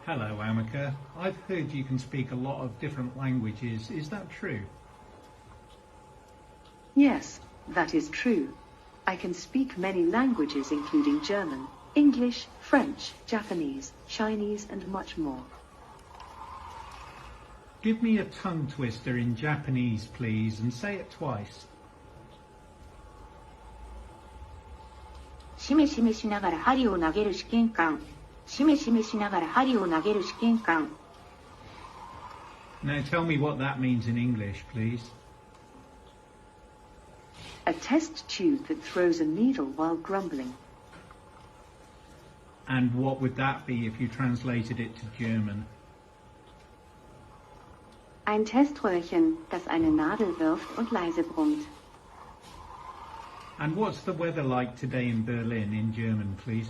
Hello, Amika. I've heard you can speak a lot of different languages. Is that true? Yes, that is true. I can speak many languages including German, English, French, Japanese, Chinese and much more. Give me a tongue twister in Japanese, please, and say it twice. しめしめしながら針を投げる試験官。しめしめしながら針を投げる試験官。Now tell me what that means in English, please. A test tube that throws a needle while grumbling. And what would that be if you translated it to German? Ein Teströhrchen, das eine Nadel wirft und leise brummt. And what's the weather like today in Berlin in German, please?